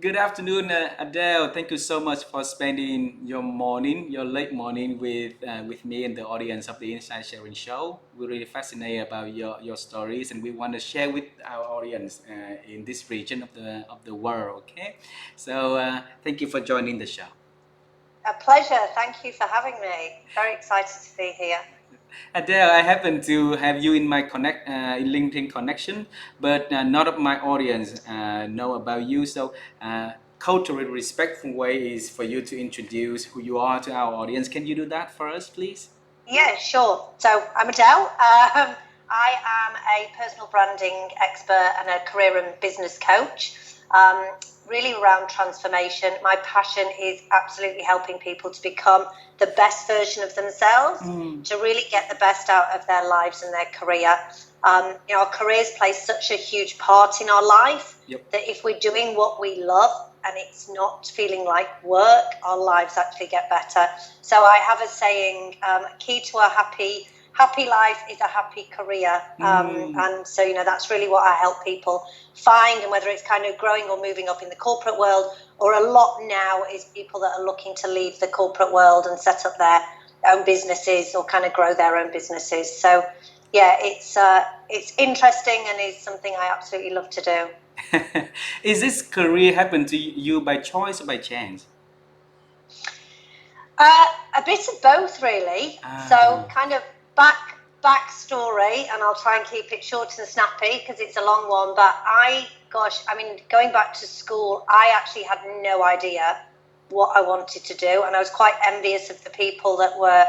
Good afternoon, Adele. Thank you so much for spending your late morning with me and the audience of the Inside Sharing Show. We're really fascinated about your stories, and we want to share with our audience in this region of the world. Okay, so thank you for joining the show. A pleasure. Thank you for having me. Very excited to be here. Adele, I happen to have you in my in LinkedIn connection, but not of my audience know about you. So, culturally respectful way is for you to introduce who you are to our audience. Can you do that for us, please? Yeah, sure. So I'm Adele. I am a personal branding expert and a career and business coach. Um, really around transformation. My passion is absolutely helping people to become the best version of themselves, to really get the best out of their lives and their career. Our careers play such a huge part in our life that if we're doing what we love and it's not feeling like work, our lives actually get better. So I have a saying: key to a happy life is a happy career. And so that's really what I help people find, and whether it's kind of growing or moving up in the corporate world, or a lot now is people that are looking to leave the corporate world and set up their own businesses or kind of grow their own businesses. So yeah, it's interesting and is something I absolutely love to do. Is this career happen to you by choice or by chance? A bit of both, really. So, kind of backstory, and I'll try and keep it short and snappy because it's a long one. But I mean, going back to school, I actually had no idea what I wanted to do, and I was quite envious of the people that were,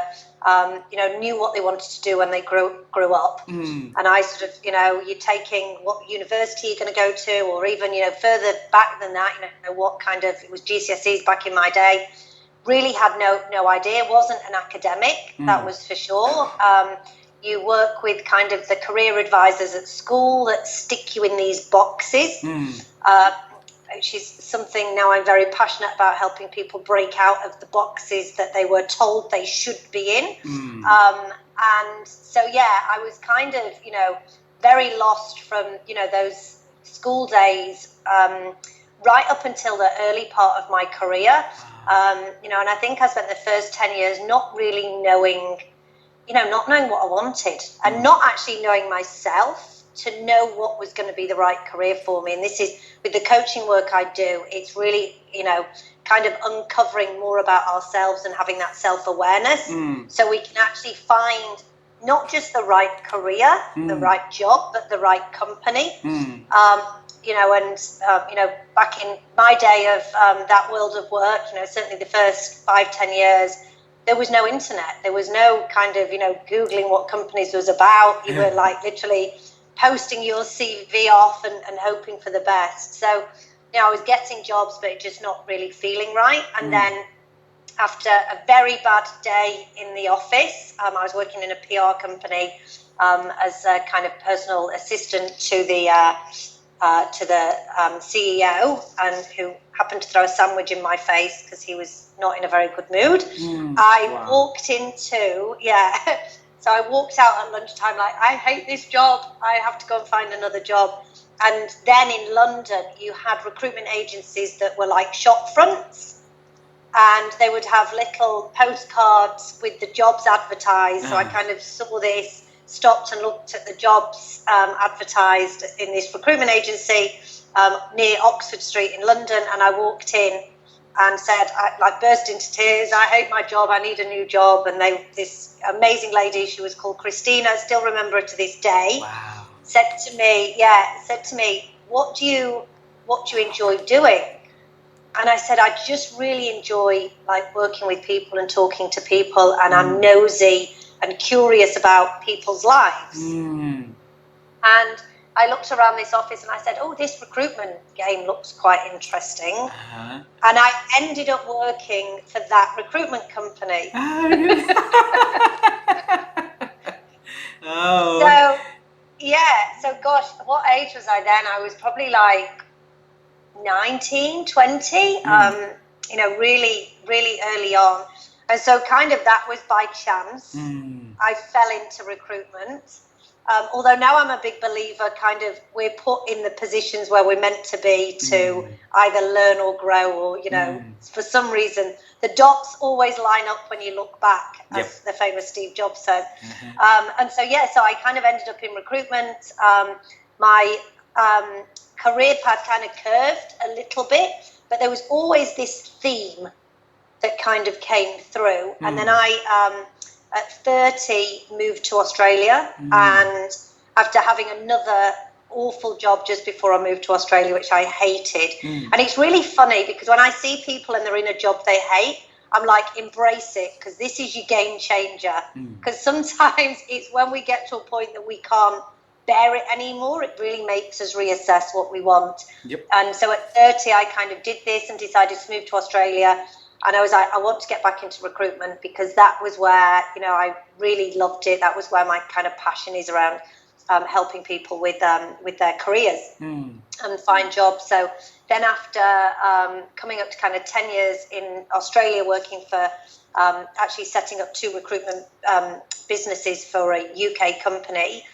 knew what they wanted to do when they grew up. And I sort of, you're taking what university you're going to go to, or even, further back than that, what kind of, it was GCSEs back in my day. Really had no idea. Wasn't an academic, that was for sure. You work with kind of the career advisors at school that stick you in these boxes, which is something now I'm very passionate about, helping people break out of the boxes that they were told they should be in. And so, yeah, I was kind of, very lost from, those school days, right up until the early part of my career. And I think I spent the first 10 years not really knowing, not knowing what I wanted, and not actually knowing myself to know what was going to be the right career for me. And this is, with the coaching work I do, it's really, kind of uncovering more about ourselves and having that self-awareness, so we can actually find not just the right career, the right job, but the right company. Back in my day of that world of work, certainly the first 5-10 years, there was no internet. There was no kind of, Googling what companies was about. You were like literally posting your CV off and hoping for the best. So, I was getting jobs, but just not really feeling right. And then after a very bad day in the office, I was working in a PR company as a kind of personal assistant to the CEO, and who happened to throw a sandwich in my face because he was not in a very good mood. Walked into, so I walked out at lunchtime like, I hate this job, I have to go and find another job. And then in London, you had recruitment agencies that were like shop fronts, and they would have little postcards with the jobs advertised. So I kind of saw this, stopped and looked at the jobs advertised in this recruitment agency near Oxford Street in London, and I walked in and said, I burst into tears, I hate my job, I need a new job. And this amazing lady, she was called Christina, I still remember her to this day. Wow. said to me, what do you enjoy doing? And I said, I just really enjoy like working with people and talking to people, and I'm nosy and curious about people's lives. And I looked around this office and I said, oh, this recruitment game looks quite interesting. And I ended up working for that recruitment company. Oh. So gosh, what age was I then? I was probably like 19, 20, really, really early on. And so kind of that was by chance. I fell into recruitment. although now I'm a big believer, kind of we're put in the positions where we're meant to be to either learn or grow, or, you know, for some reason, the dots always line up when you look back, as the famous Steve Jobs said. And so, so I kind of ended up in recruitment. My career path kind of curved a little bit, but there was always this theme that kind of came through. And then I, at 30, moved to Australia, and after having another awful job just before I moved to Australia, which I hated. And it's really funny because when I see people and they're in a job they hate, I'm like, embrace it, because this is your game changer. Because sometimes it's when we get to a point that we can't bear it anymore, it really makes us reassess what we want. And so at 30, I kind of did this and decided to move to Australia. And I was like, I want to get back into recruitment, because that was where, you know, I really loved it. That was where my kind of passion is around helping people with their careers and find jobs. So then after coming up to kind of 10 years in Australia, working for actually setting up 2 recruitment businesses for a UK company,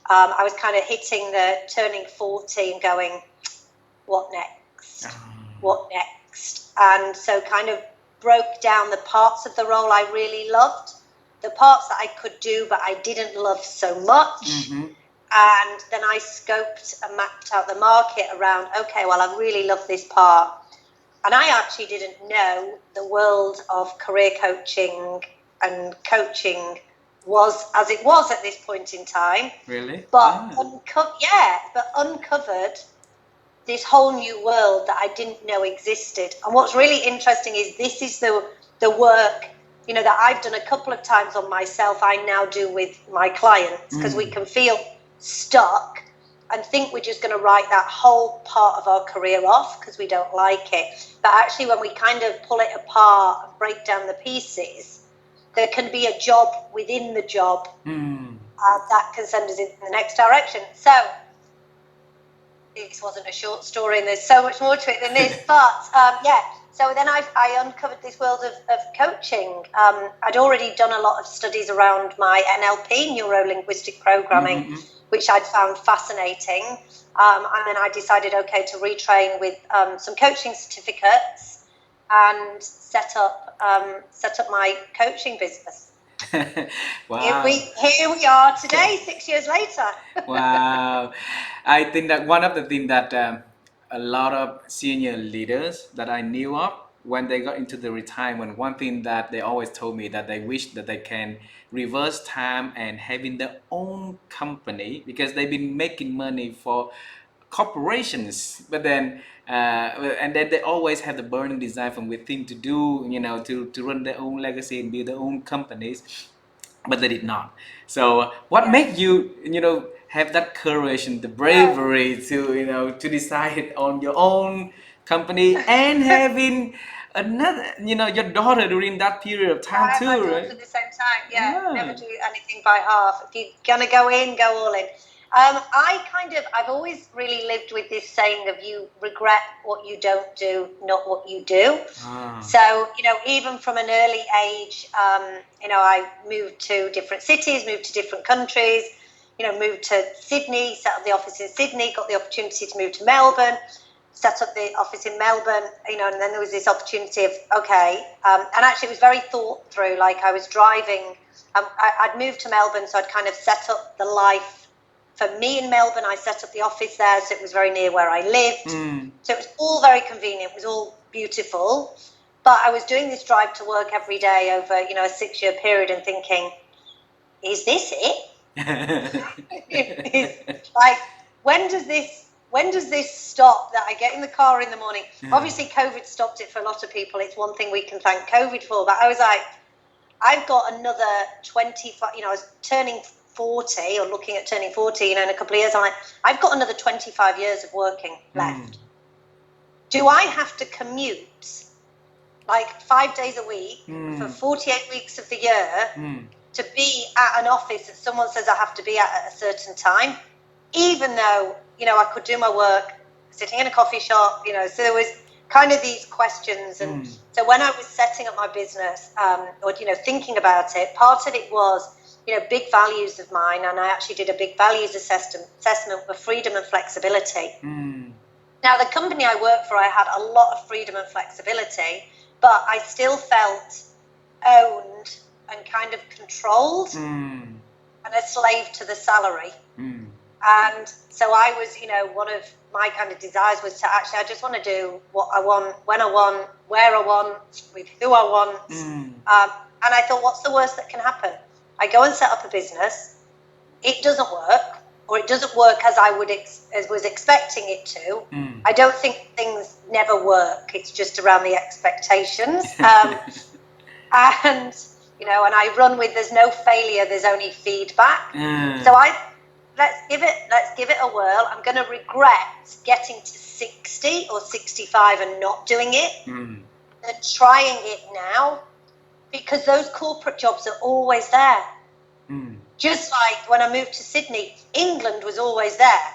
I was kind of hitting the turning 40 and going, what next? What next? And so kind of broke down the parts of the role I really loved, the parts that I could do but I didn't love so much. And then I scoped and mapped out the market around, okay, well, I really love this part. And I actually didn't know the world of career coaching and coaching was as it was at this point in time. Really? But uncovered this whole new world that I didn't know existed. And what's really interesting is this is the work, you know, that I've done a couple of times on myself, I now do with my clients, because we can feel stuck and think we're just going to write that whole part of our career off because we don't like it. But actually, when we kind of pull it apart and break down the pieces, there can be a job within the job that can send us in the next direction. So this wasn't a short story, and there's so much more to it than this. But so then I uncovered this world of coaching. I'd already done a lot of studies around my NLP, neuro-linguistic programming, which I'd found fascinating. And then I decided, okay, to retrain with some coaching certificates and set up my coaching business. Wow. Here we are today, 6 years later. Wow. I think that one of the things that a lot of senior leaders that I knew of, when they got into the retirement, one thing that they always told me that they wish that they can reverse time and having their own company, because they've been making money for corporations, but then and then they always have the burning desire from within to do, you know, to run their own legacy and build their own companies, but they did not. So what made you, you know, have that courage and the bravery to, you know, to decide on your own company and having another, you know, your daughter during that period of time too, my daughter right? at the same time. Never do anything by half. If you're gonna go in, go all in. I've always really lived with this saying of you regret what you don't do, not what you do. So, you know, even from an early age, you know, I moved to different cities, moved to different countries, you know, moved to Sydney, set up the office in Sydney, got the opportunity to move to Melbourne, set up the office in Melbourne, you know, and then there was this opportunity of, okay, and actually it was very thought through, like I was driving, I'd moved to Melbourne, so I'd kind of set up the life for me in Melbourne. I set up the office there, so it was very near where I lived. So it was all very convenient, it was all beautiful. But I was doing this drive to work every day over, you know, a 6-year period and thinking, is this it? Like, when does this stop, that I get in the car in the morning? Obviously, COVID stopped it for a lot of people. It's one thing we can thank COVID for. But I was like, I've got another 25, you know, I was turning 40 or looking at turning 40, you know, in a couple of years. I'm like, I've got another 25 years of working left. Do I have to commute like 5 days a week for 48 weeks of the year to be at an office that someone says I have to be at a certain time, even though, you know, I could do my work sitting in a coffee shop, you know? So there was kind of these questions. And so when I was setting up my business, or, you know, thinking about it, part of it was big values of mine, and I actually did a big values assessment for freedom and flexibility. Now, the company I worked for, I had a lot of freedom and flexibility, but I still felt owned and kind of controlled and a slave to the salary. And so I was, one of my kind of desires was to actually, I just want to do what I want, when I want, where I want, with who I want. And I thought, what's the worst that can happen? I go and set up a business. It doesn't work, or it doesn't work as I was expecting it to. I don't think things never work. It's just around the expectations. And I run with there's no failure, there's only feedback. So let's give it a whirl. I'm going to regret getting to 60 or 65 and not doing it than trying it now, because those corporate jobs are always there. Just like when I moved to Sydney, England was always there.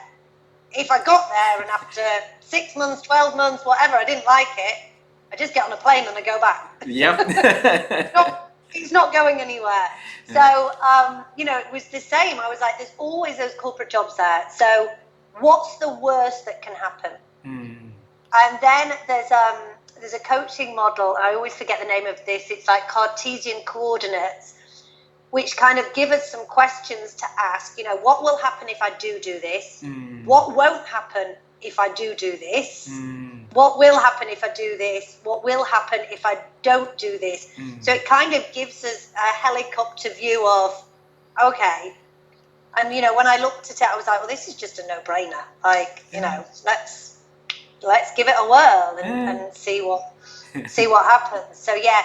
If I got there and after 6 months, 12 months, whatever, I didn't like it, I just get on a plane and I go back. Yep. It's not going anywhere. So, it was the same. I was like, there's always those corporate jobs there. So what's the worst that can happen? And then there's a coaching model. I always forget the name of this. It's like Cartesian coordinates, which kind of give us some questions to ask. What will happen if I do this? What won't happen if I do this? What will happen if I do this? What will happen if I don't do this? So it kind of gives us a helicopter view of, okay. And, when I looked at it, I was like, well, this is just a no-brainer. Like, let's give it a whirl and see what happens. So, yeah,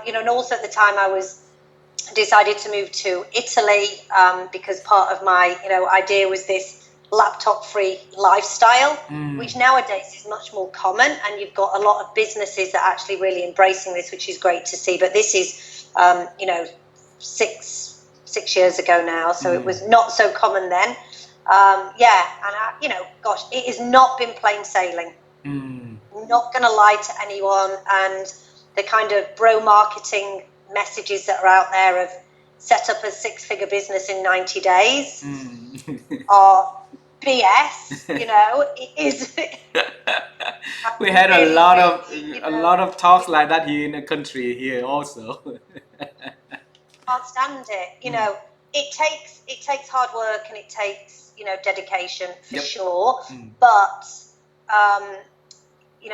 and also at the time I decided to move to Italy because part of my, idea was this laptop-free lifestyle, which nowadays is much more common, and you've got a lot of businesses that are actually really embracing this, which is great to see. But this is, 6 years ago now, so it was not so common then. It has not been plain sailing. I'm not going to lie to anyone, and the kind of bro marketing messages that are out there of set up a 6-figure business in 90 days are BS. It is. We had a lot of talks like that here in the country here also. Can't stand it. It takes hard work and it takes dedication for sure. But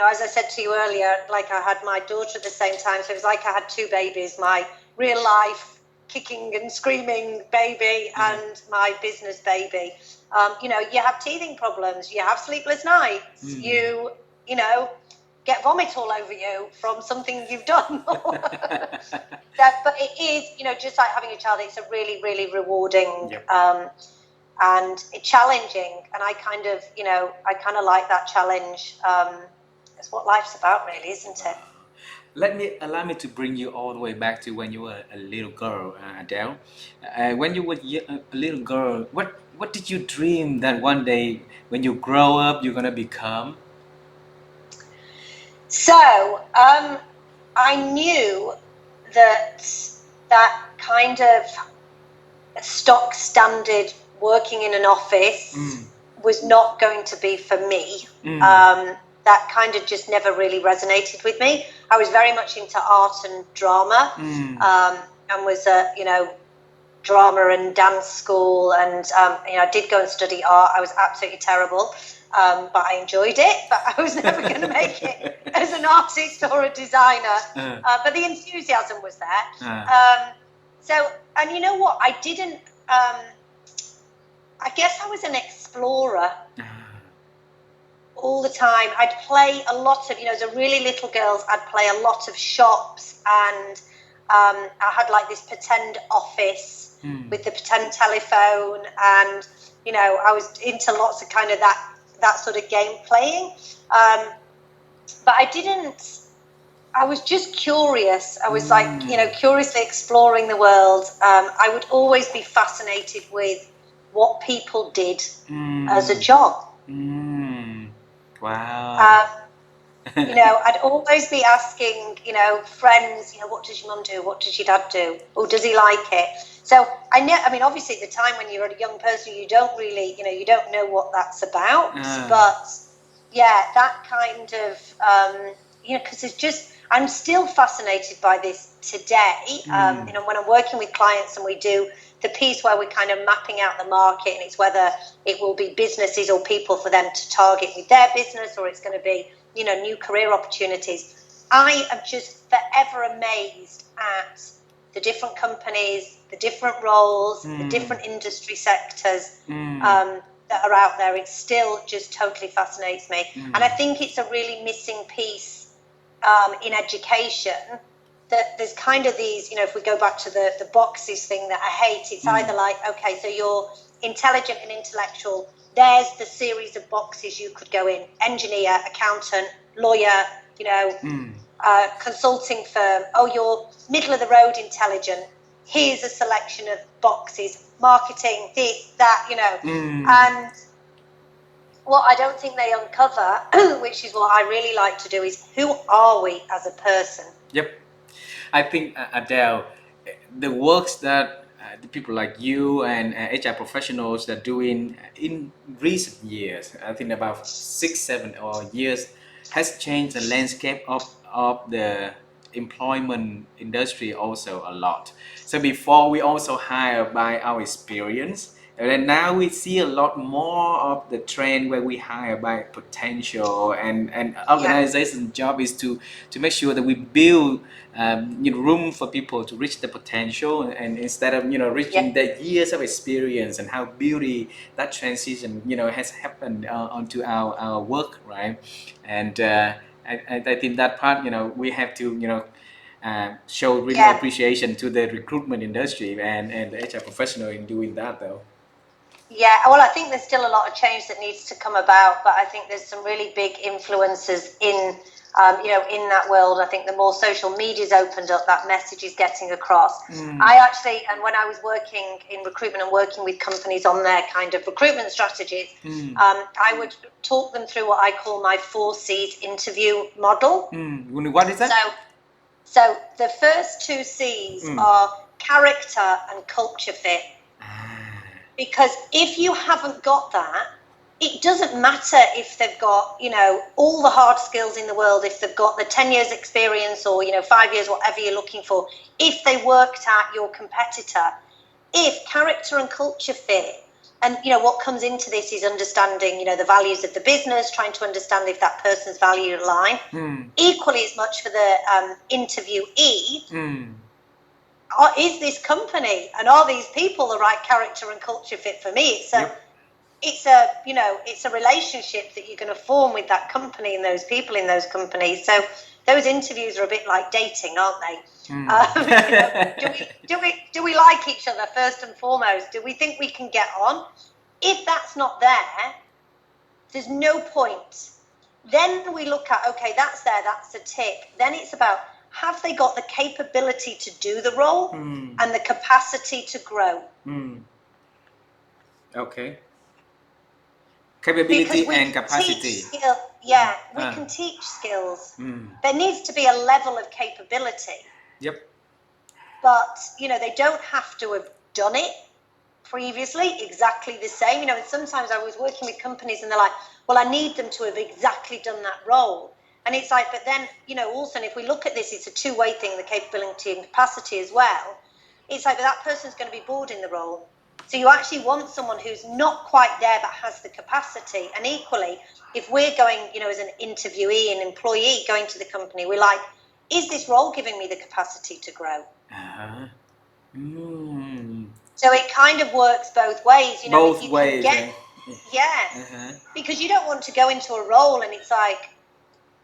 as I said to you earlier, like I had my daughter at the same time, so it was like I had 2 babies: my real life kicking and screaming baby and my business baby. You have teething problems, you have sleepless nights, you get vomit all over you from something you've done. But it is, just like having a child, it's a really, really rewarding and challenging. And I kind of like that challenge. It's what life's about, really, isn't it? Allow me to bring you all the way back to when you were a little girl, Adele. When you were a little girl, what did you dream that one day when you grow up you're gonna become? So I knew that kind of stock standard working in an office was not going to be for me. That kind of just never really resonated with me. I was very much into art and drama, and was drama and dance school, and I did go and study art. I was absolutely terrible, but I enjoyed it. But I was never going to make it as an artist or a designer. But the enthusiasm was there. So, and you know what? I didn't. I guess I was an explorer. All the time. I'd play a lot of, as a really little girl, I'd play a lot of shops, and I had like this pretend office with the pretend telephone, and I was into lots of kind of that sort of game playing. But I was just curious. I was like, curiously exploring the world. I would always be fascinated with what people did as a job. Wow. I'd always be asking, friends, what does your mum do? What does your dad do? Or does he like it? So I mean, obviously at the time when you're a young person, you don't really, you don't know what that's about. But yeah, that kind of, because it's just, I'm still fascinated by this today. When I'm working with clients and we do the piece where we're kind of mapping out the market, and it's whether it will be businesses or people for them to target with their business, or it's going to be, new career opportunities. I am just forever amazed at the different companies, the different roles, the different industry sectors that are out there. It still just totally fascinates me. And I think it's a really missing piece in education, that there's kind of these, if we go back to the boxes thing that I hate, it's either like, okay, so you're intelligent and intellectual, there's the series of boxes you could go in: engineer, accountant, lawyer, consulting firm. Oh, you're middle of the road intelligent, here's a selection of boxes: marketing, this, that, and what I don't think they uncover, which is what I really like to do, is who are we as a person? Yep. I think, Adele, the works that the people like you and HR professionals that doing in recent years, I think about 6, 7 or years, has changed the landscape of the employment industry also a lot. So before we also hire by our experience, and then now we see a lot more of the trend where we hire by potential, and organization job is to make sure that we build room for people to reach the potential, and instead of reaching the years of experience, and how beauty that transition has happened onto our work, right? And I think that part we have to show really appreciation to the recruitment industry and the HR professional in doing that though. Yeah, well, I think there's still a lot of change that needs to come about, but I think there's some really big influences in that world. I think the more social media's opened up, that message is getting across. I actually, and when I was working in recruitment and working with companies on their kind of recruitment strategies, I would talk them through what I call my 4C's interview model. What is that? So the first 2 C's are character and culture fit. Because if you haven't got that, it doesn't matter if they've got, all the hard skills in the world, if they've got the 10 years experience or, 5 years, whatever you're looking for, if they worked at your competitor, if character and culture fit, and, what comes into this is understanding, the values of the business, trying to understand if that person's value align. Equally as much for the interviewee, is this company and are these people the right character and culture fit for me? It's a relationship that you're going to form with that company and those people in those companies. So those interviews are a bit like dating, aren't they? Do we like each other first and foremost? Do we think we can get on? If that's not there, there's no point. Then we look at, okay, that's there, that's a tick. Then it's about, have they got the capability to do the role and the capacity to grow? Okay. Capability and capacity. We can teach skills. There needs to be a level of capability. Yep. But, they don't have to have done it previously exactly the same. And sometimes I was working with companies and they're like, well, I need them to have exactly done that role. And it's like, but then, also, if we look at this, it's a two-way thing, the capability and capacity as well. It's like, but that person's going to be bored in the role. So you actually want someone who's not quite there but has the capacity. And equally, if we're going, as an interviewee, an employee going to the company, we're like, is this role giving me the capacity to grow? So it kind of works both ways. Both ways. Because you don't want to go into a role and it's like,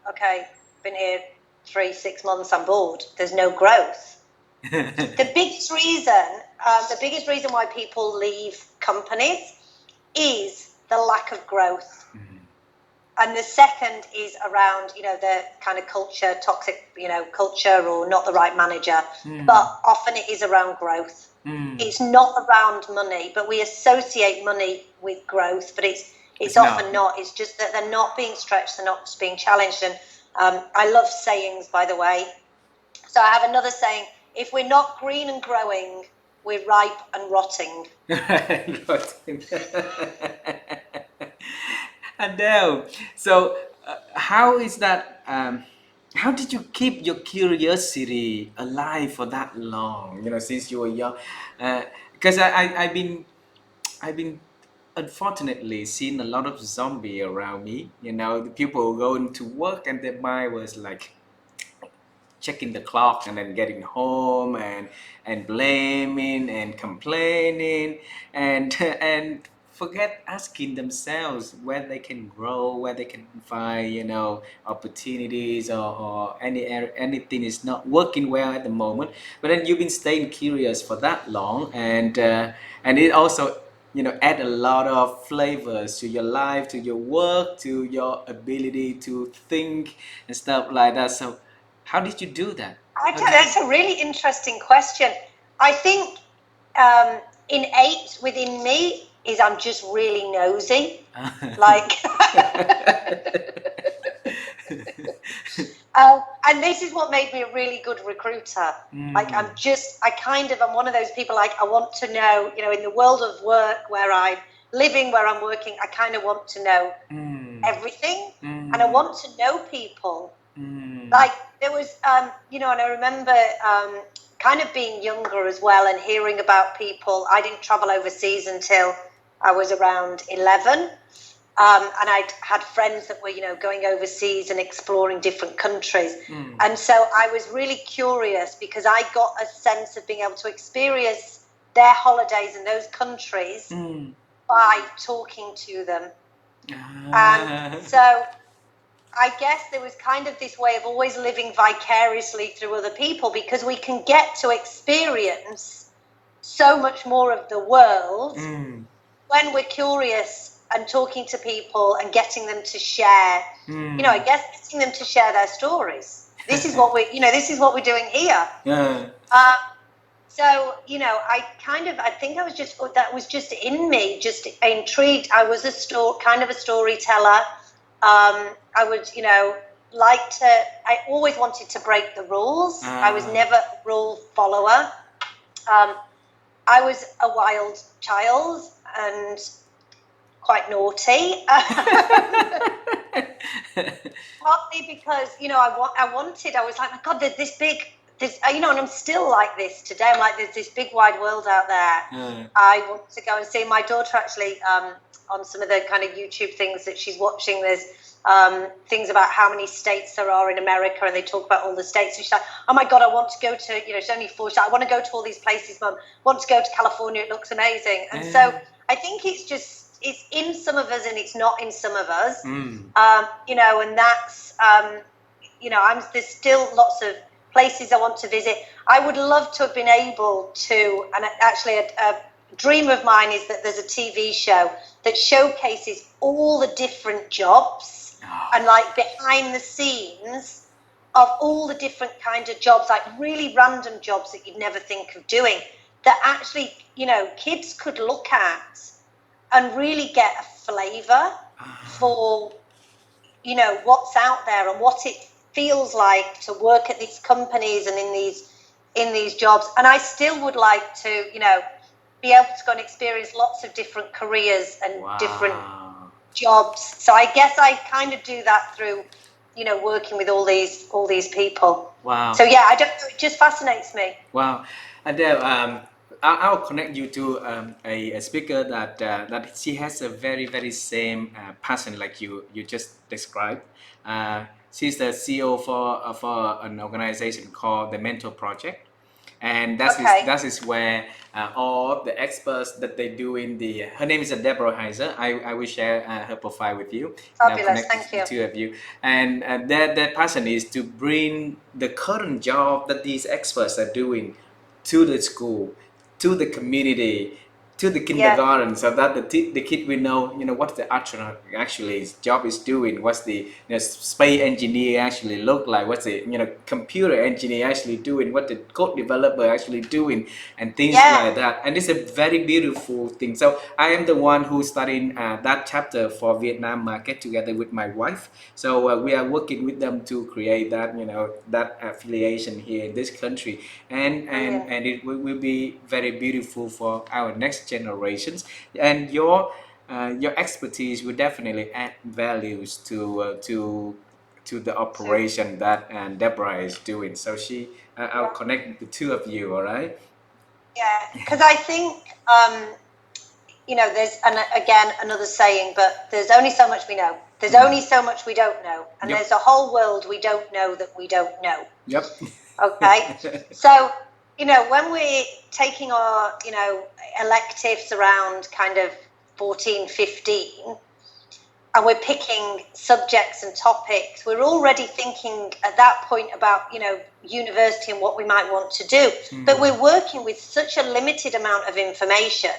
okay, been here 3-6 months, I'm bored. There's no growth. The biggest reason why people leave companies is the lack of growth. And the second is around, the kind of culture, toxic, culture, or not the right manager. But often it is around growth. It's not around money, but we associate money with growth, but it's often not. It's just that they're not being stretched, they're not being challenged. And I love sayings, by the way. So I have another saying: if we're not green and growing, we're ripe and rotting. Adele, so how is that? How did you keep your curiosity alive for that long? You know, since you were young, because I've been unfortunately seen a lot of zombie around me. You know, the people going to work and their mind was like checking the clock and then getting home and blaming and complaining and and forget asking themselves where they can grow, where they can find, you know, opportunities, or anything is not working well at the moment. But then you've been staying curious for that long, and it also, you know, add a lot of flavors to your life, to your work, to your ability to think and stuff like that. So how did you do that? How did That's a really interesting question. I think um, innate within me is I'm just really nosy. Like, and this is what made me a really good recruiter. Like, I'm one of those people, like, I want to know, you know, in the world of work where I'm living, where I'm working, I kind of want to know everything, and I want to know people. Like, there was, you know, and I remember kind of being younger as well and hearing about people. I didn't travel overseas until I was around 11. And I'd had friends that were, you know, going overseas and exploring different countries. And so I was really curious because I got a sense of being able to experience their holidays in those countries by talking to them. And so I guess there was kind of this way of always living vicariously through other people because we can get to experience so much more of the world when we're curious and talking to people and getting them to share, you know, I guess getting them to share their stories. This is what this is what we're doing here. So, you know, I think that was just in me, just intrigued. I was kind of a storyteller. I would, you know, I always wanted to break the rules. I was never a rule follower. I was a wild child and quite naughty. Partly because, you know, I was like, my God, there's this big, you know, and I'm still like this today. I'm like, there's this big wide world out there. I want to go and see. My daughter actually, on some of the kind of YouTube things that she's watching, there's things about how many states there are in America, and they talk about all the states. And she's like, oh my God, I want to go to, you know, she's only 4. She's like, I want to go to all these places, Mum. I want to go to California. It looks amazing. And so I think it's in some of us and it's not in some of us. You know, and that's, you know, there's still lots of places I want to visit. I would love to have been able to, and actually a dream of mine is that there's a TV show that showcases all the different jobs and like behind the scenes of all the different kind of jobs, like really random jobs that you'd never think of doing, that actually, you know, kids could look at and really get a flavour for, you know, what's out there and what it feels like to work at these companies and in these jobs. And I still would like to, you know, be able to go and experience lots of different careers and different jobs. So I guess I kind of do that through, you know, working with all these people. Wow. So yeah, I don't know, it just fascinates me. Wow. Adele, I'll connect you to a speaker that she has a very same passion like you just described. She's the CEO for an organization called the Mentor Project, and that is where all the experts that they do in the. Her name is Deborah Heiser. I will share her profile with you. Fabulous, thank you. The two of you, and their passion is to bring the current job that these experts are doing to the school, to the community, to the Yeah. kindergarten, so that the kid will know, what the astronaut actually his job is doing, what's the space engineer actually look like, what's the computer engineer actually doing, what the code developer actually doing, and things Yeah. like that. And it's a very beautiful thing. So I am the one who studying that chapter for Vietnam market together with my wife. So we are working with them to create that, that affiliation here in this country, and Brilliant. it will be very beautiful for our next generations. And your expertise will definitely add values to the So, operation that and Deborah is doing. So I'll yeah. connect the two of you. All right. Yeah. Because I think, there's, and again, another saying, but there's only so much we know. There's only so much we don't know. And Yep. there's a whole world we don't know that we don't know. Yep. Okay. So, when we're taking our, electives around kind of 14, 15, and we're picking subjects and topics, we're already thinking at that point about, university and what we might want to do. But we're working with such a limited amount of information,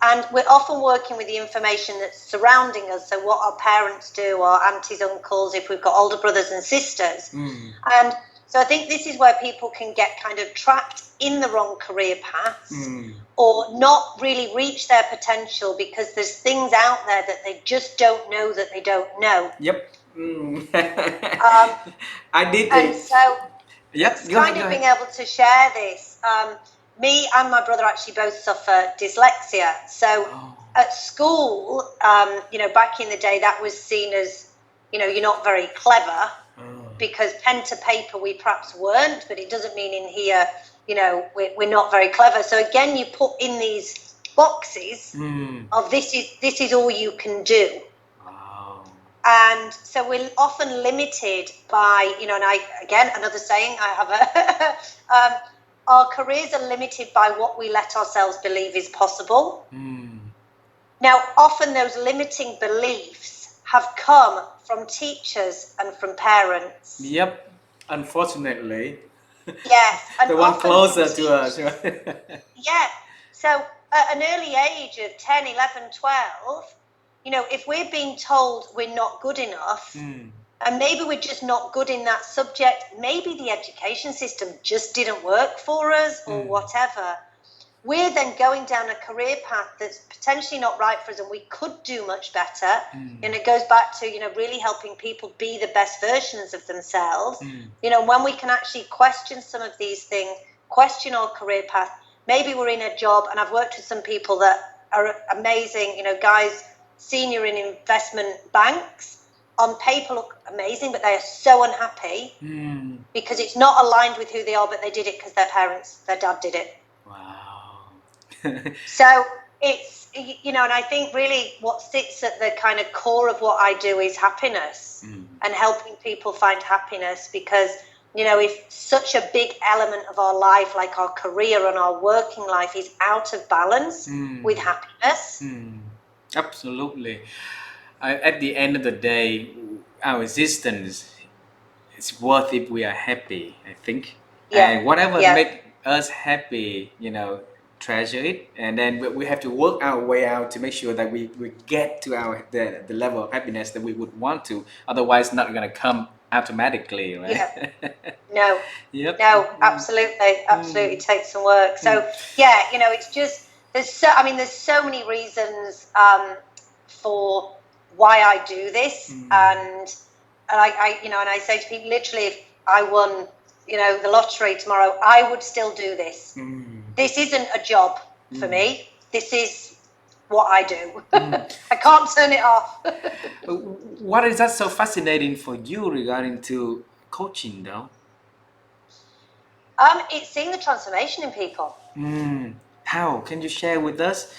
and we're often working with the information that's surrounding us. So what our parents do, our aunties, uncles, if we've got older brothers and sisters. And so I think this is where people can get kind of trapped in the wrong career paths, or not really reach their potential because there's things out there that they just don't know that they don't know. Yep. I did And it. so Yep. it's Go ahead. kind of being able to share this. Me and my brother actually both suffer dyslexia. So at school, back in the day, that was seen as, you're not very clever, because pen to paper we perhaps weren't, but it doesn't mean in here, we're not very clever. So again, you put in these boxes of this is all you can do. And so we're often limited by, and another saying I have our careers are limited by what we let ourselves believe is possible. Now, often those limiting beliefs have come from teachers and from parents. Yep. Unfortunately. Yes, and The one often closer to us. yeah. So at an early age of 10, 11, 12, if we're being told we're not good enough, and maybe we're just not good in that subject, maybe the education system just didn't work for us or whatever, we're then going down a career path that's potentially not right for us, and we could do much better. And it goes back to, really helping people be the best versions of themselves. When we can actually question some of these things, question our career path, maybe we're in a job, and I've worked with some people that are amazing, guys, senior in investment banks, on paper look amazing, but they are so unhappy because it's not aligned with who they are, but they did it because their dad did it. Wow. So it's, and I think really what sits at the kind of core of what I do is happiness, and helping people find happiness, because, if such a big element of our life, like our career and our working life, is out of balance with happiness. Absolutely. At the end of the day, our existence is worth if we are happy, I think. Yeah. And whatever Yeah. make us happy, treasure it. And then we have to work our way out to make sure that we get to the level of happiness that we would want to. Otherwise, it's not going to come automatically, right? Yeah. No. Yep. No, absolutely takes some work. So yeah, it's just, there's so many reasons for why I do this, and I say to people, literally, if I won, the lottery tomorrow, I would still do this. This isn't a job for me. This is what I do. I can't turn it off. What is that so fascinating for you regarding to coaching, though? It's seeing the transformation in people. How can you share with us?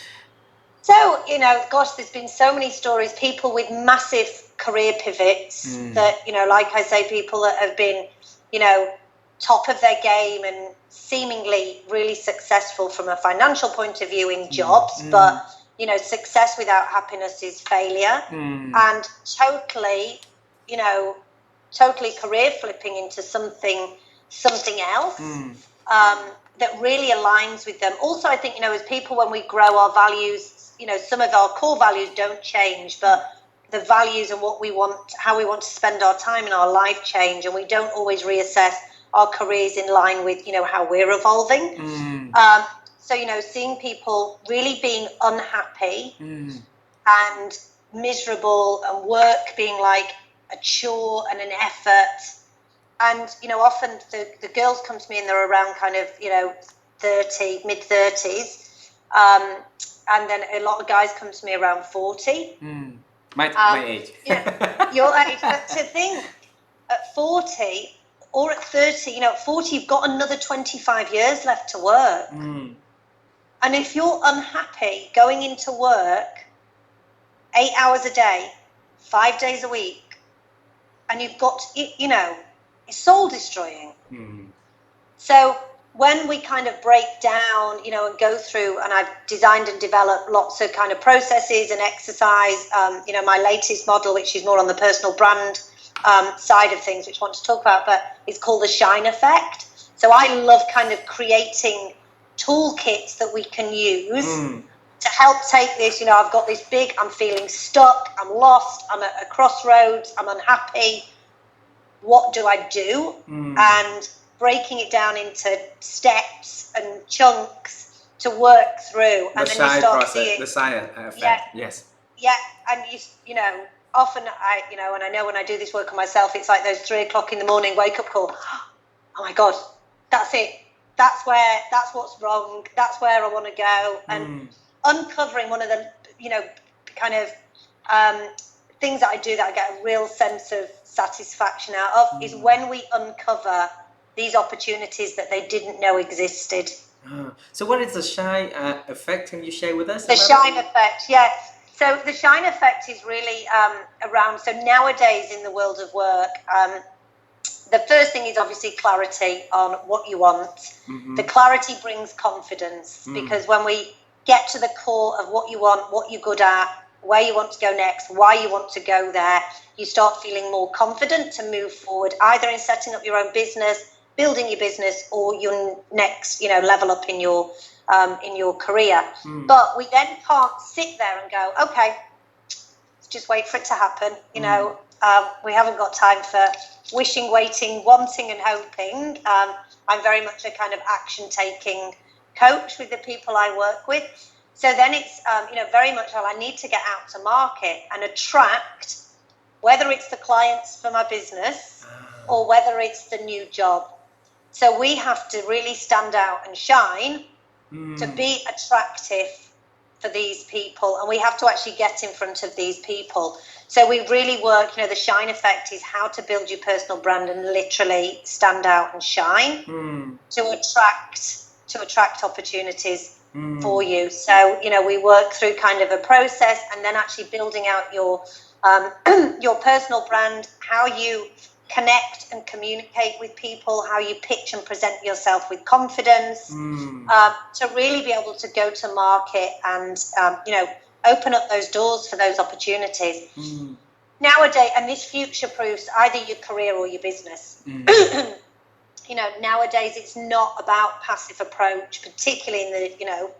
So, gosh, there's been so many stories, people with massive career pivots that, like I say, people that have been, top of their game and seemingly really successful from a financial point of view in jobs, but, success without happiness is failure, and totally, totally career flipping into something else. that really aligns with them. Also, I think, as people, when we grow our values, some of our core values don't change, but the values and what we want, how we want to spend our time in our life change, and we don't always reassess our careers in line with, how we're evolving. So, seeing people really being unhappy and miserable, and work being like a chore and an effort. And, often the girls come to me and they're around kind of, 30, mid-30s. And then a lot of guys come to me around 40. My age. Your age. But to think, at 40 or at 30, at 40, you've got another 25 years left to work. And if you're unhappy going into work 8 hours a day, 5 days a week, and you've got, it's soul destroying. So when we kind of break down, and go through, and I've designed and developed lots of kind of processes and exercise, my latest model, which is more on the personal brand side of things, which I want to talk about, but it's called the Shine Effect. So I love kind of creating toolkits that we can use to help take this, I've got this big, I'm feeling stuck, I'm lost, I'm at a crossroads, I'm unhappy. What do I do? And breaking it down into steps and chunks to work through. And then you start seeing the Shine effect. Yes. Yeah, and often and I know when I do this work on myself, it's like those 3 o'clock in the morning wake up call. Oh my God, that's it. That's what's wrong. That's where I want to go. And uncovering one of the, kind of things that I do that I get a real sense of satisfaction out of is when we uncover these opportunities that they didn't know existed. So what is the Shine effect? Can you share with us? The Shine effect, yes. So the Shine effect is really around, so nowadays in the world of work, the first thing is obviously clarity on what you want. The clarity brings confidence, because when we get to the core of what you want, what you're good at, where you want to go next, why you want to go there, you start feeling more confident to move forward, either in setting up your own business, building your business, or your next, level up in your career. But we then can't sit there and go, okay, let's just wait for it to happen. We haven't got time for wishing, waiting, wanting and hoping. I'm very much a kind of action-taking coach with the people I work with. So then it's, very much, I need to get out to market and attract, whether it's the clients for my business or whether it's the new job. So we have to really stand out and shine to be attractive for these people. And we have to actually get in front of these people. So we really work, the Shine effect is how to build your personal brand and literally stand out and shine to attract opportunities for you. So, we work through kind of a process, and then actually building out your your personal brand, how you connect and communicate with people, how you pitch and present yourself with confidence, to really be able to go to market and, open up those doors for those opportunities. Nowadays, and this future-proofs either your career or your business. Nowadays it's not about passive approach, particularly in the,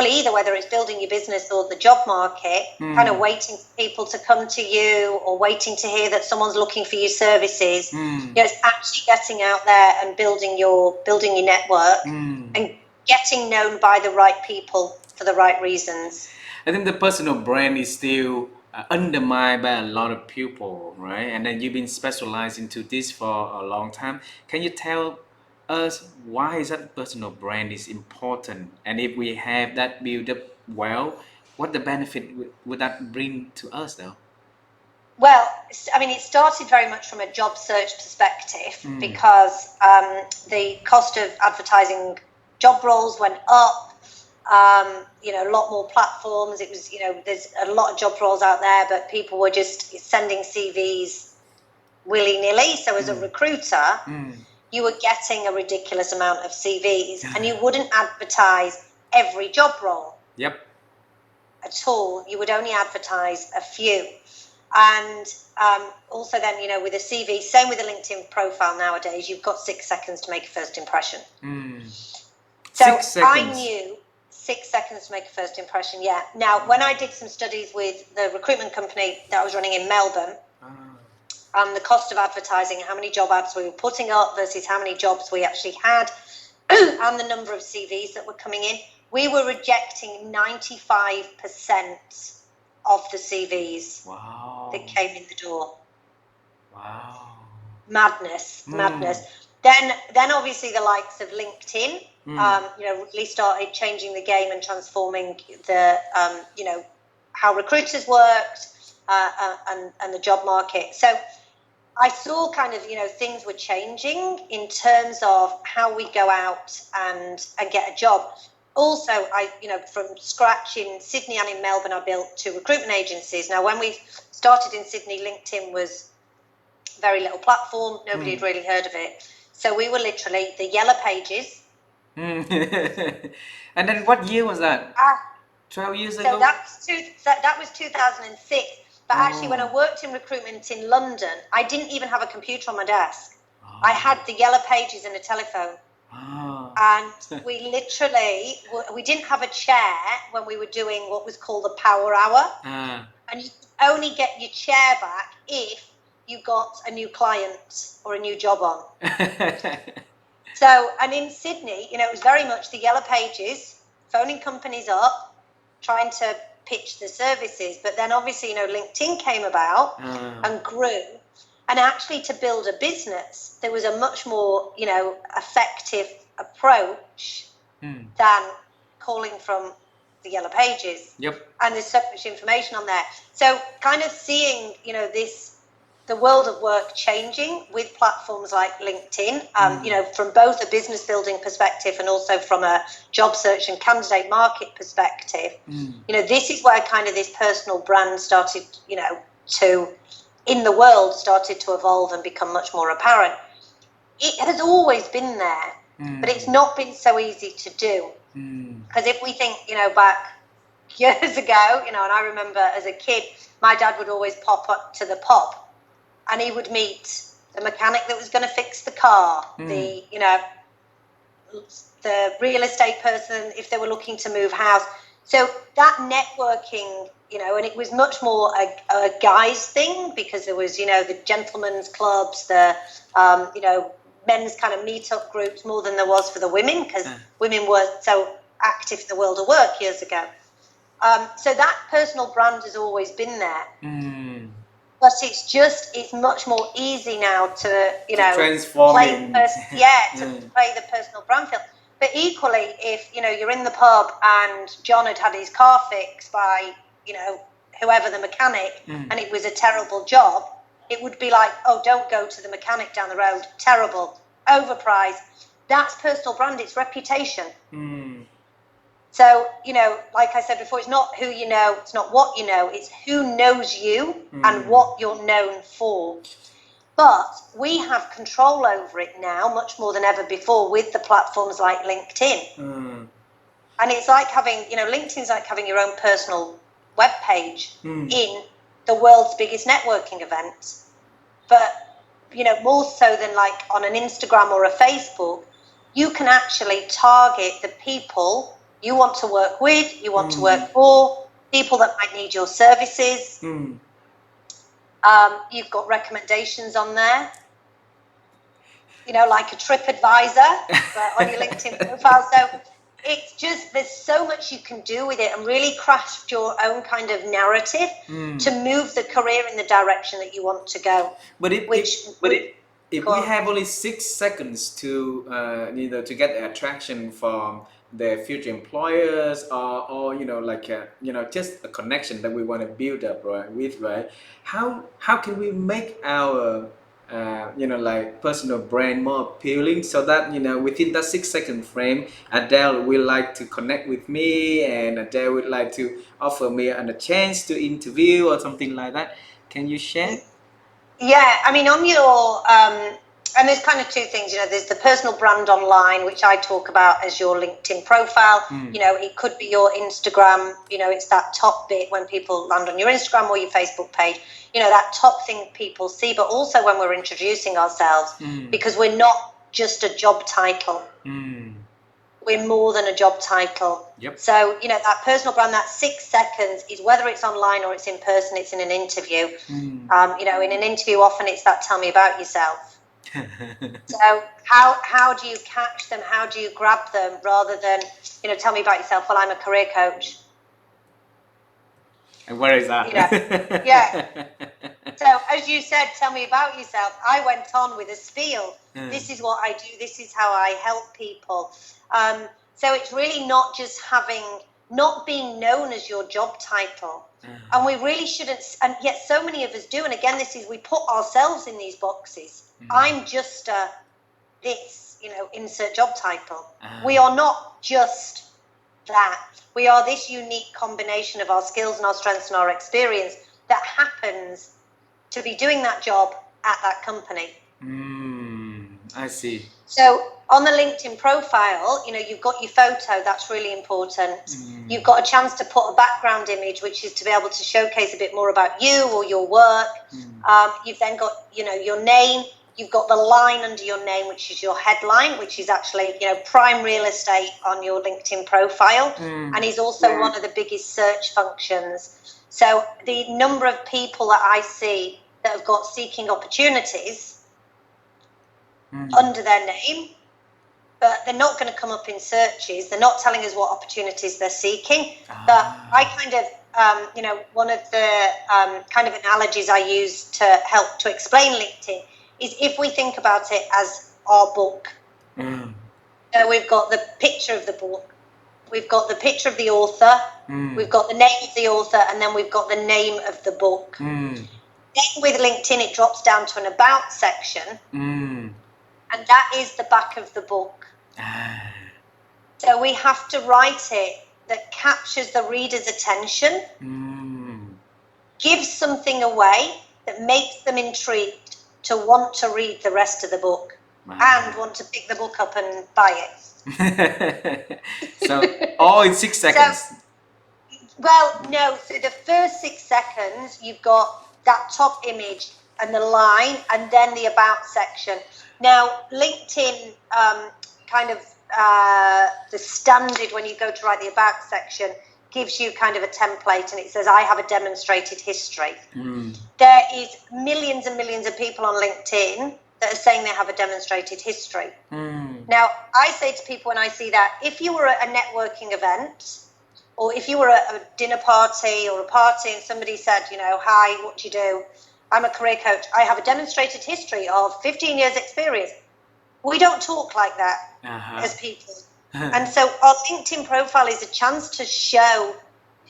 either whether it's building your business or the job market, kind of waiting for people to come to you or waiting to hear that someone's looking for your services. It's actually getting out there and building your network and getting known by the right people for the right reasons. I think the personal brand is still undermined by a lot of people, right? And then you've been specialized into this for a long time. Can you tell us why is that personal brand is important? And if we have that built up well, what the benefit would that bring to us though? Well, I mean, it started very much from a job search perspective because the cost of advertising job roles went up. A lot more platforms. It was, there's a lot of job roles out there, but people were just sending CVs willy-nilly. So as a recruiter, you were getting a ridiculous amount of CVs and you wouldn't advertise every job role. Yep. At all. You would only advertise a few. And also then, you know, with a CV, same with a LinkedIn profile nowadays, you've got 6 seconds to make a first impression. So 6 seconds. I knew 6 seconds to make a first impression, yeah. Now, when I did some studies with the recruitment company that I was running in Melbourne, and the cost of advertising, how many job ads we were putting up versus how many jobs we actually had, and the number of CVs that were coming in, we were rejecting 95% of the CVs that came in the door. Wow. Madness. Then obviously the likes of LinkedIn, you know, really started changing the game and transforming the, you know, how recruiters worked and the job market. So I saw kind of, you know, things were changing in terms of how we go out and get a job. Also, you know, from scratch in Sydney and in Melbourne, I built 2 recruitment agencies. Now, when we started in Sydney, LinkedIn was very little platform. Nobody had really heard of it. So we were literally the yellow pages. And then what year was that? 12 years ago? So that was 2006. But actually, when I worked in recruitment in London, I didn't even have a computer on my desk. I had the yellow pages and a telephone. And we literally, we didn't have a chair when we were doing what was called the power hour. And you could only get your chair back if you got a new client or a new job on. So, and in Sydney, you know, it was very much the yellow pages, phoning companies up, trying to pitch the services. But then obviously, you know, LinkedIn came about and grew. And actually to build a business, there was a much more, you know, effective approach than calling from the yellow pages. And there's so much information on there. So kind of seeing, you know, the world of work changing with platforms like LinkedIn, you know, from both a business building perspective and also from a job search and candidate market perspective, you know, this is where kind of this personal brand started, you know, in the world started to evolve and become much more apparent. It has always been there, but it's not been so easy to do. Because if we think, you know, back years ago, you know, and I remember as a kid, my dad would always pop up to the pub and he would meet the mechanic that was going to fix the car, the, you know, the real estate person if they were looking to move house. So that networking, you know, and it was much more a guys thing because there was, you know, the gentlemen's clubs, the, you know, men's kind of meet-up groups more than there was for the women because women were so active in the world of work years ago. So that personal brand has always been there. But it's much more easy now to, you know, play the personal brand field. But equally, if, you know, you're in the pub and John had his car fixed by, you know, whoever the mechanic, and it was a terrible job, it would be like, oh, don't go to the mechanic down the road. Terrible. Overpriced. That's personal brand. It's reputation. So, you know, like I said before, it's not who you know, it's not what you know, it's who knows you and what you're known for. But we have control over it now, much more than ever before, with the platforms like LinkedIn. And it's like having, you know, LinkedIn's like having your own personal web page in the world's biggest networking event. But, you know, more so than like on an Instagram or a Facebook, you can actually target the people you want to work with, you want to work for, people that might need your services. You've got recommendations on there, you know, like a TripAdvisor on your LinkedIn profile. So it's just, there's so much you can do with it and really craft your own kind of narrative to move the career in the direction that you want to go. But if we have only 6 seconds to you know, to get attraction from the future employers or you know, like you know, just a connection that we want to build up right, how can we make our you know, like personal brand more appealing so that, you know, within that 6-second frame, Adele will like to connect with me and Adele would like to offer me a chance to interview or something like that? Can you share? Yeah, I mean, on your And there's kind of two things, there's the personal brand online, which I talk about as your LinkedIn profile. It could be your Instagram, it's that top bit when people land on your Instagram or your Facebook page, that top thing people see, but also when we're introducing ourselves, because we're not just a job title. We're more than a job title. Yep. So, that personal brand, that 6 seconds is whether it's online or it's in person, it's in an interview. In an interview, often it's that tell me about yourself. So how do you catch them? How do you grab them rather than, tell me about yourself? Well, I'm a career coach. And where is that? Yeah. So as you said, tell me about yourself. I went on with a spiel. This is what I do. This is how I help people. So it's really not just not being known as your job title. And we really shouldn't, and yet so many of us do. And again, we put ourselves in these boxes. I'm just this, insert job title. We are not just that. We are this unique combination of our skills and our strengths and our experience that happens to be doing that job at that company. I see. So on the LinkedIn profile, you've got your photo, that's really important. You've got a chance to put a background image, which is to be able to showcase a bit more about you or your work. You've then got, your name. You've got the line under your name, which is your headline, which is actually, prime real estate on your LinkedIn profile, and is also one of the biggest search functions. So the number of people that I see that have got seeking opportunities under their name, but they're not going to come up in searches. They're not telling us what opportunities they're seeking. But I kind of, one of the kind of analogies I use to help to explain LinkedIn is if we think about it as our book. So we've got the picture of the book, we've got the picture of the author, we've got the name of the author, and then we've got the name of the book. Then with LinkedIn, it drops down to an about section, and that is the back of the book. So we have to write it that captures the reader's attention, gives something away that makes them intrigued to want to read the rest of the book and want to pick the book up and buy it. So all in 6 seconds. So the first 6 seconds, you've got that top image and the line, and then the about section. Now, LinkedIn the standard when you go to write the about section gives you kind of a template, and it says, I have a demonstrated history. There is millions and millions of people on LinkedIn that are saying they have a demonstrated history. Now, I say to people when I see that, if you were at a networking event, or if you were at a dinner party or a party and somebody said, hi, what do you do? I'm a career coach. I have a demonstrated history of 15 years experience. We don't talk like that as people. And so our LinkedIn profile is a chance to show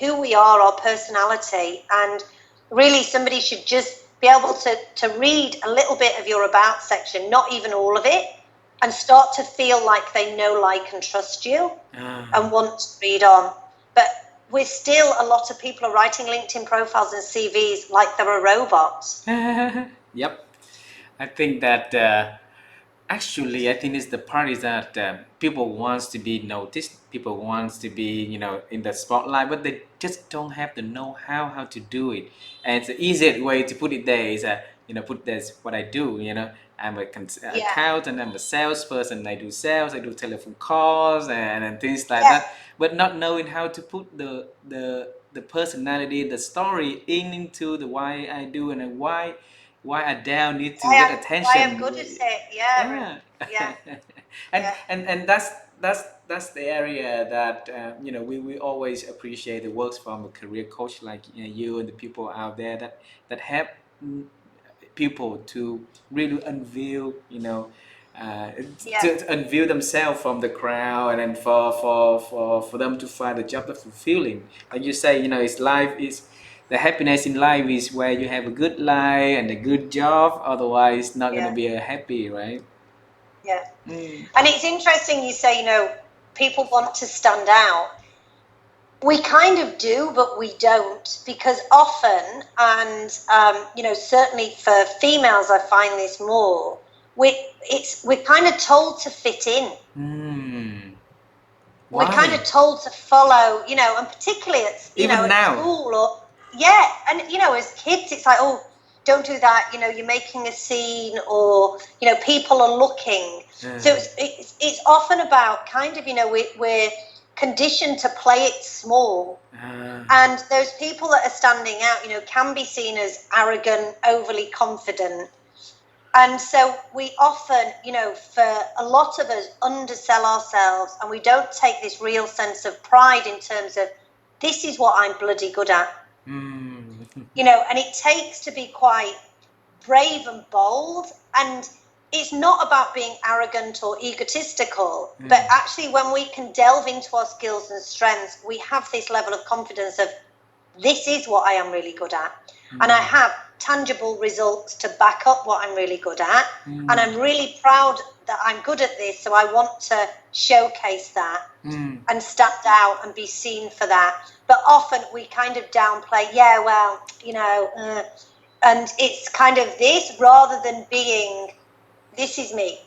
who we are, our personality, and really somebody should just be able to read a little bit of your about section, not even all of it, and start to feel like they know, like, and trust you and want to read on. But we're still, a lot of people are writing LinkedIn profiles and CVs like they're a robot. Yep. I think that actually, I think it's the part is that people wants to be noticed. People wants to be, in the spotlight, but they just don't have the know-how how to do it. And it's the easiest way to put it there is, put this what I do. I'm a accountant. I'm a salesperson. I do sales. I do telephone calls and things like that. But not knowing how to put the personality, the story into the why I do and why Adele needs to get attention. Why I'm good at it, yeah. And that's the area that we always appreciate the works from a career coach like you and the people out there that help people to really unveil to unveil themselves from the crowd, and then for them to find a job that's fulfilling. Like you say, it's life is the happiness in life is where you have a good life and a good job. Otherwise, it's not going to be a happy, right? Yeah. And it's interesting you say, people want to stand out. We kind of do, but we don't, because often, and certainly for females, I find this more. we're kind of told to fit in. We're kind Why? of told to follow, and particularly at Even at now. school, or and as kids, it's like, oh, don't do that. You're making a scene, or people are looking. So it's often about kind of we're conditioned to play it small, and those people that are standing out, can be seen as arrogant, overly confident. And so we often, for a lot of us, undersell ourselves, and we don't take this real sense of pride in terms of, this is what I'm bloody good at. And it takes to be quite brave and bold. And it's not about being arrogant or egotistical, but actually when we can delve into our skills and strengths, we have this level of confidence of, this is what I am really good at. And I have tangible results to back up what I'm really good at. And I'm really proud that I'm good at this. So I want to showcase that and stand out and be seen for that. But often we kind of downplay, and it's kind of this rather than being, this is me.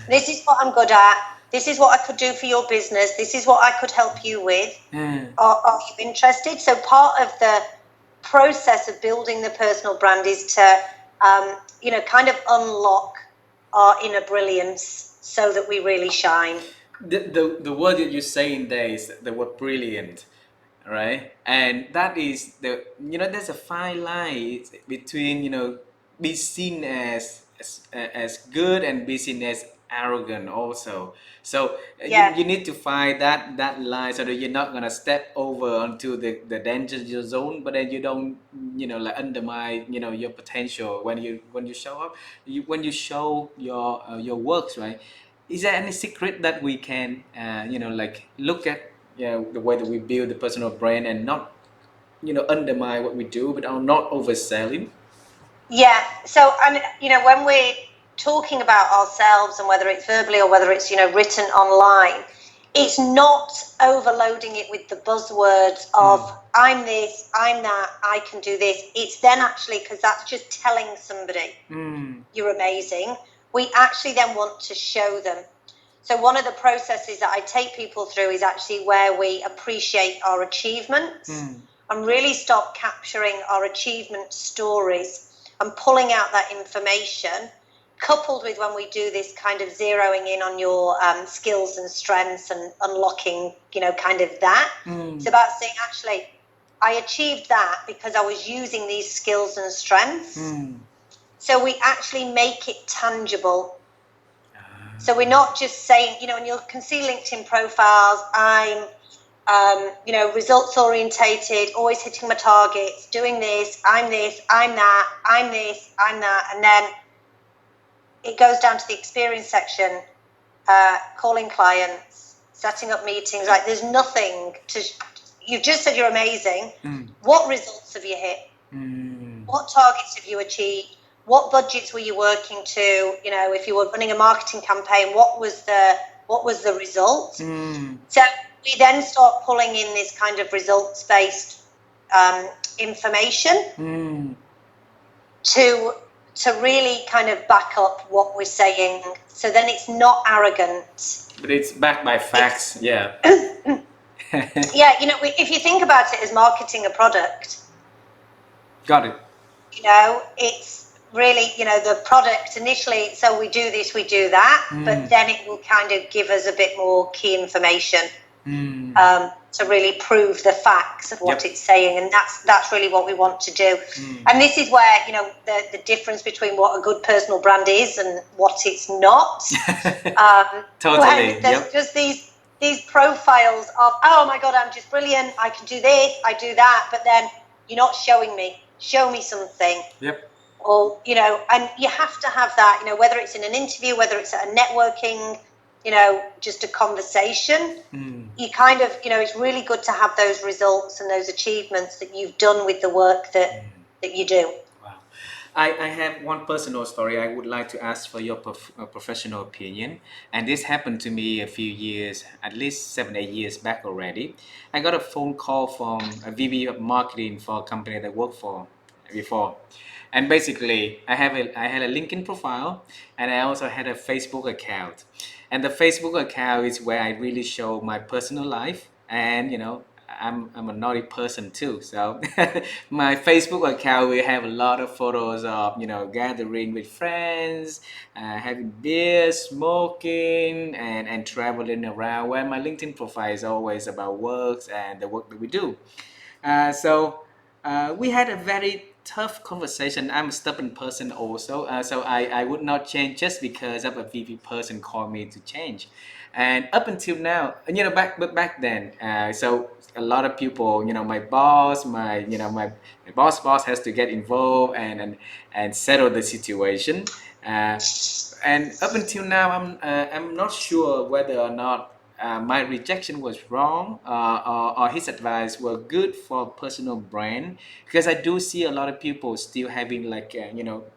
This is what I'm good at. This is what I could do for your business. This is what I could help you with. Are you interested? So part of the process of building the personal brand is to, kind of unlock our inner brilliance so that we really shine. The word that you're saying there is the word brilliant, right? And that is there's a fine line between be seen as good and be seen as arrogant also. So you need to find that line so that you're not gonna step over onto the danger zone, but then you don't like undermine your potential when you show up, when you show your works, right? Is there any secret that we can like look at the way that we build the personal brand and not undermine what we do but are not overselling? Yeah. So, and when we're talking about ourselves, and whether it's verbally or whether it's written online, it's not overloading it with the buzzwords of I'm this, I'm that, I can do this. It's then actually, because that's just telling somebody you're amazing. We actually then want to show them. So one of the processes that I take people through is actually where we appreciate our achievements and really start capturing our achievement stories and pulling out that information, coupled with when we do this kind of zeroing in on your skills and strengths and unlocking, kind of that. It's about saying, actually, I achieved that because I was using these skills and strengths. So we actually make it tangible. So we're not just saying, and you can see LinkedIn profiles, I'm results orientated, always hitting my targets, doing this, I'm that, I'm this, I'm that. And then it goes down to the experience section, calling clients, setting up meetings. Like, there's nothing you've just said you're amazing. What results have you hit? What targets have you achieved? What budgets were you working to? If you were running a marketing campaign, what was the result? So we then start pulling in this kind of results-based information to really kind of back up what we're saying. So then it's not arrogant, but it's backed by facts. Yeah. If you think about it as marketing a product, Got it. It's really, the product initially, so we do this, we do that, but then it will kind of give us a bit more key information to really prove the facts of what it's saying. And that's really what we want to do. And this is where, the difference between what a good personal brand is and what it's not. Totally. There's just these profiles of, oh my God, I'm just brilliant, I can do this, I do that, but then you're not showing me. Show me something. Or, and you have to have that, whether it's in an interview, whether it's at a networking, just a conversation, you kind of, it's really good to have those results and those achievements that you've done with the work that you do. Wow. I have one personal story I would like to ask for your professional opinion. And this happened to me a few years, at least 7-8 years back already. I got a phone call from a VP of marketing for a company that I work for before. And basically, I had a LinkedIn profile, and I also had a Facebook account. And the Facebook account is where I really show my personal life, and I'm a naughty person too. So my Facebook account will have a lot of photos of gathering with friends, having beer, smoking, and traveling around. Where my LinkedIn profile is always about work and the work that we do. We had a very tough conversation. I'm a stubborn person also, so I would not change just because of a VP person called me to change. And up until now, back then, so a lot of people, my boss, my boss has to get involved and settle the situation. Uh, and up until now, I'm not sure whether or not my rejection was wrong, or his advice were good for personal brand, because I do see a lot of people still having like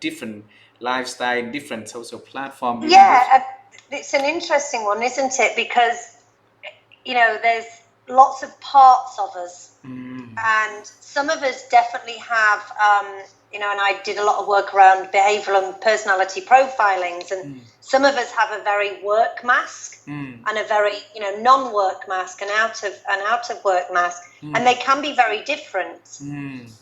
different lifestyle, different social platform. Yeah, it's an interesting one, isn't it? Because there's lots of parts of us, and some of us definitely have, and I did a lot of work around behavioral and personality profilings, and some of us have a very work mask and a very, non-work mask, and out of work mask, and they can be very different.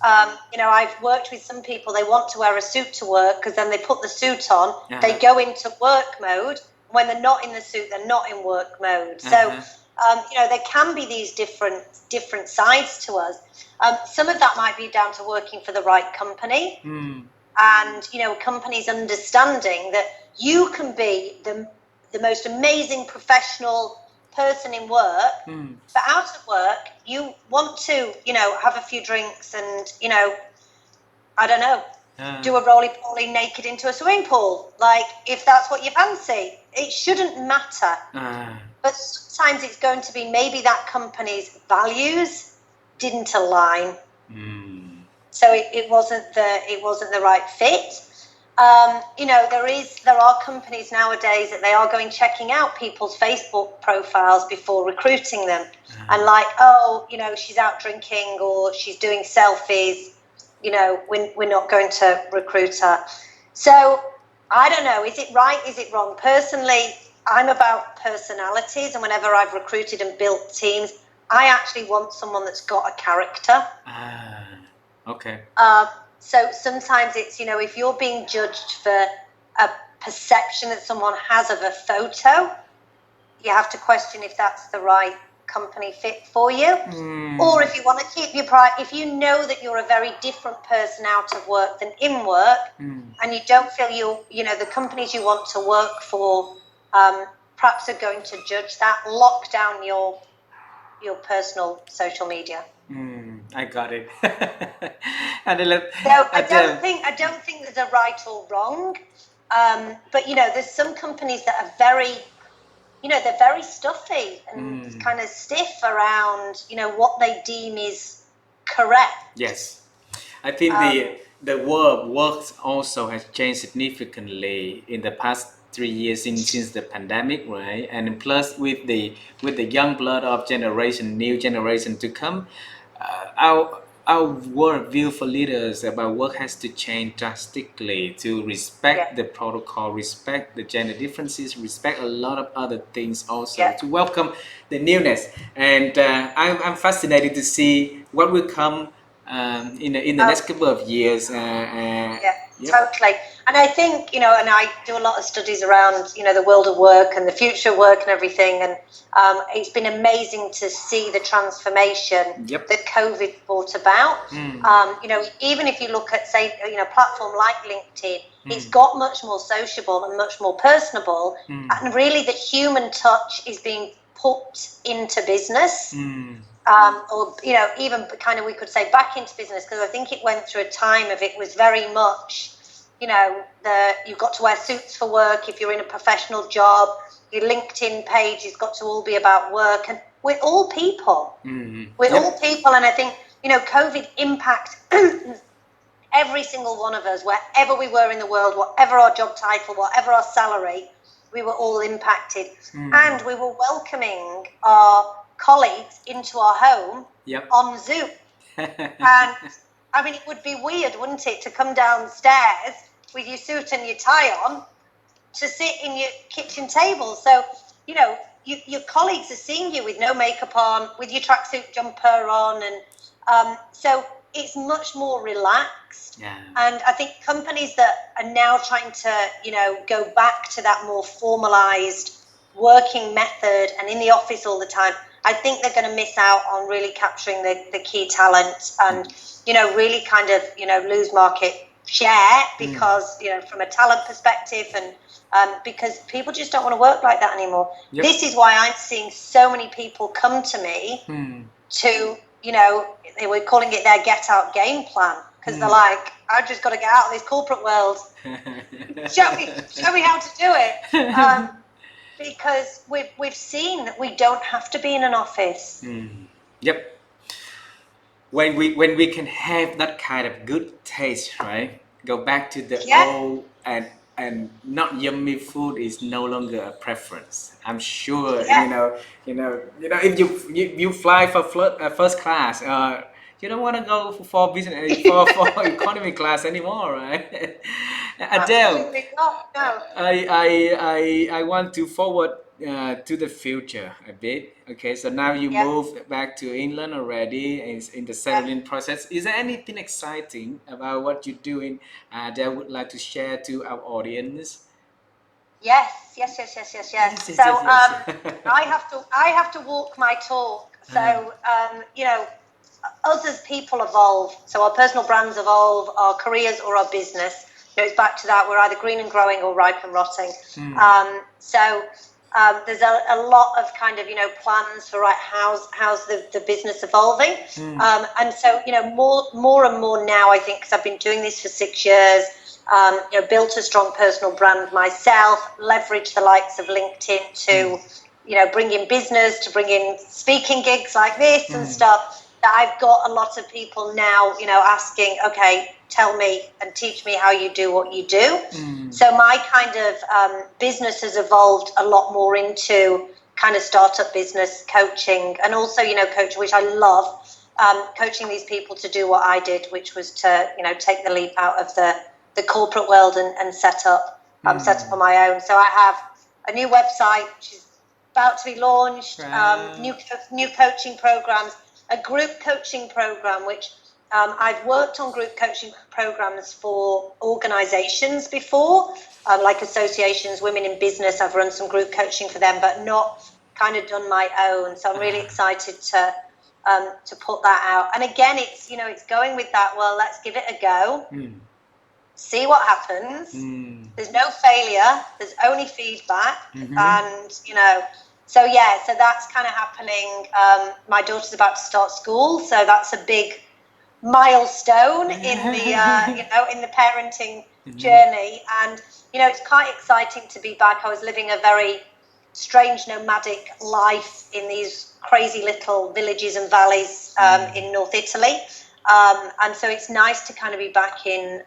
I've worked with some people, they want to wear a suit to work because then they put the suit on, they go into work mode. When they're not in the suit, they're not in work mode. So, there can be these different sides to us. Some of that might be down to working for the right company, and companies understanding that you can be the most amazing professional person in work, but out of work you want to have a few drinks and I don't know, do a roly-poly naked into a swimming pool. Like, if that's what you fancy, it shouldn't matter. But sometimes it's going to be maybe that company's values didn't align, so it wasn't the right fit. There are companies nowadays that they are going checking out people's Facebook profiles before recruiting them, and like, oh, she's out drinking or she's doing selfies. We're not going to recruit her. So I don't know, is it right, is it wrong? Personally, I'm about personalities, and whenever I've recruited and built teams, I actually want someone that's got a character. Okay. So sometimes it's, if you're being judged for a perception that someone has of a photo, you have to question if that's the right company fit for you. Or if you want to keep your pride, if you know that you're a very different person out of work than in work, and you don't feel the companies you want to work for perhaps are going to judge that, lock down your personal social media. I got it. Adele, So I don't think there's a right or wrong, but there's some companies that are very, they're very stuffy and kind of stiff around, what they deem is correct. Yes, I think the word works also has changed significantly in the past 3 years since the pandemic, right? And plus with the young blood of new generation to come, our world view for leaders about work has to change drastically to respect the protocol, respect the gender differences, respect a lot of other things also, to welcome the newness. And I'm fascinated to see what will come in the next couple of years. Totally. And I think, and I do a lot of studies around, the world of work and the future of work and everything. And it's been amazing to see the transformation that COVID brought about. Even if you look at, say, a platform like LinkedIn, it's got much more sociable and much more personable. And really the human touch is being put into business. Or even kind of, we could say, back into business, because I think it went through a time of, it was very much, you've got to wear suits for work if you're in a professional job. Your LinkedIn page has got to all be about work, and we're all people. We're all people, and I think COVID impacted every single one of us, wherever we were in the world, whatever our job title, whatever our salary, we were all impacted, and we were welcoming our colleagues into our home on Zoom. And I mean, it would be weird, wouldn't it, to come downstairs with your suit and your tie on to sit in your kitchen table. So, you know, your colleagues are seeing you with no makeup on, with your tracksuit jumper on, and so it's much more relaxed. Yeah. And I think companies that are now trying to, you know, go back to that more formalized working method and in the office all the time, I think they're going to miss out on really capturing the key talent and, you know, really kind of, you know, lose market share because, you know, from a talent perspective and because people just don't want to work like that anymore. Yep. This is why I'm seeing so many people come to me to, you know, they were calling it their get out game plan because they're like, I've just got to get out of this corporate world. show me how to do it. Because we've seen that we don't have to be in an office. Yep. When we can have that kind of good taste, right? Go back to the old and not yummy food is no longer a preference. I'm sure you know if you fly for first class, you don't want to go for business for economy class anymore, right? Adele, absolutely not. No. I want to forward to the future a bit. Okay, so now you moved back to England already, and in the settling process. Is there anything exciting about what you're doing that would like to share to our audience? Yes. So I have to walk my talk. So you know, us as people evolve. So our personal brands evolve, our careers or our business. You know, it's back to that. We're either green and growing or ripe and rotting. There's a lot of kind of, you know, plans for how's the business evolving. And so, you know, more and more now, I think, because I've been doing this for 6 years, you know, built a strong personal brand myself, leveraged the likes of LinkedIn to, you know, bring in business, to bring in speaking gigs like this and stuff. I've got a lot of people now, you know, asking, okay, tell me and teach me how you do what you do. So my kind of business has evolved a lot more into kind of startup business coaching and also, you know, coaching, which I love, coaching these people to do what I did, which was to, you know, take the leap out of the corporate world and set up on my own. So I have a new website, which is about to be launched, new coaching programs, a group coaching program, which I've worked on group coaching programs for organizations before, like associations, women in business. I've run some group coaching for them, but not kind of done my own. So I'm really excited to put that out. And again, it's, you know, it's going with that, well, let's give it a go, see what happens. There's no failure, there's only feedback. And, you know, so that's kind of happening. My daughter's about to start school, so that's a big milestone in the you know, in the parenting journey. And, you know, it's quite exciting to be back. I was living a very strange nomadic life in these crazy little villages and valleys in North Italy, and so it's nice to kind of be back in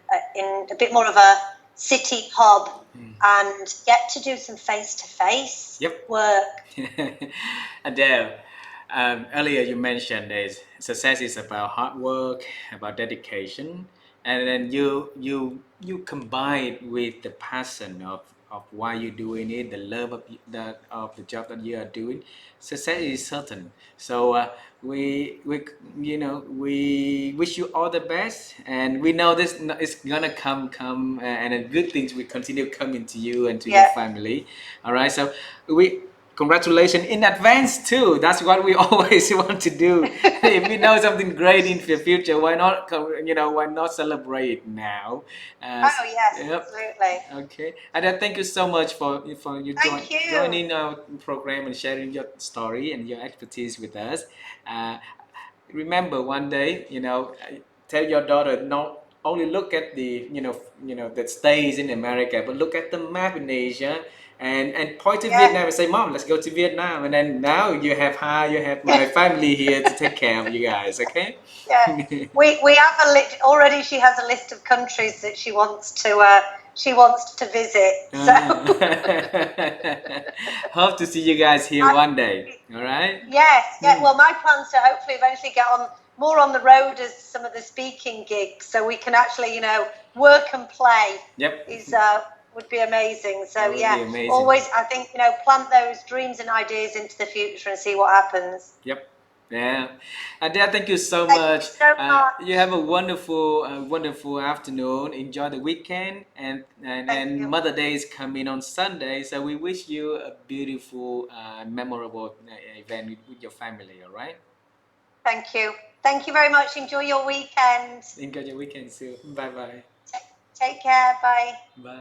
a bit more of a city hub and get to do some face-to-face work. Adele, earlier you mentioned is success is about hard work, about dedication, and then you combine with the passion of why you're doing it, the love of the job that you are doing. Success is certain. So we you know we wish you all the best, and we know this is gonna come and then good things will continue coming to you and to your family. All right, so we congratulations in advance too. That's what we always want to do. If we know something great in the future, why not? You know, why not celebrate now? Absolutely. Okay, and then thank you so much for you joining our program and sharing your story and your expertise with us. Remember, one day, you know, tell your daughter not only look at the that stays in America, but look at the map in Asia and point to Vietnam and say, "Mom, let's go to Vietnam." And then now you have my family here to take care of you guys. Okay? Yeah, we have a list already. She has a list of countries that she wants to visit. So hope to see you guys here one day. All right? Yes. Well, my plan is to hopefully eventually get on more on the road as some of the speaking gigs, so we can actually, you know, work and play. Yep. Is would be amazing. So That would yeah, be amazing. always I think, you know, plant those dreams and ideas into the future and see what happens. Yep. Yeah. Adele, thank you so Thank you much. so much. You have a wonderful, wonderful afternoon. Enjoy the weekend, Thank and you. Mother Day is coming on Sunday. So we wish you a beautiful, memorable event with your family. All right. Thank you. Thank you very much. Enjoy your weekend. Enjoy your weekend too. Bye bye. Take care. Bye. Bye.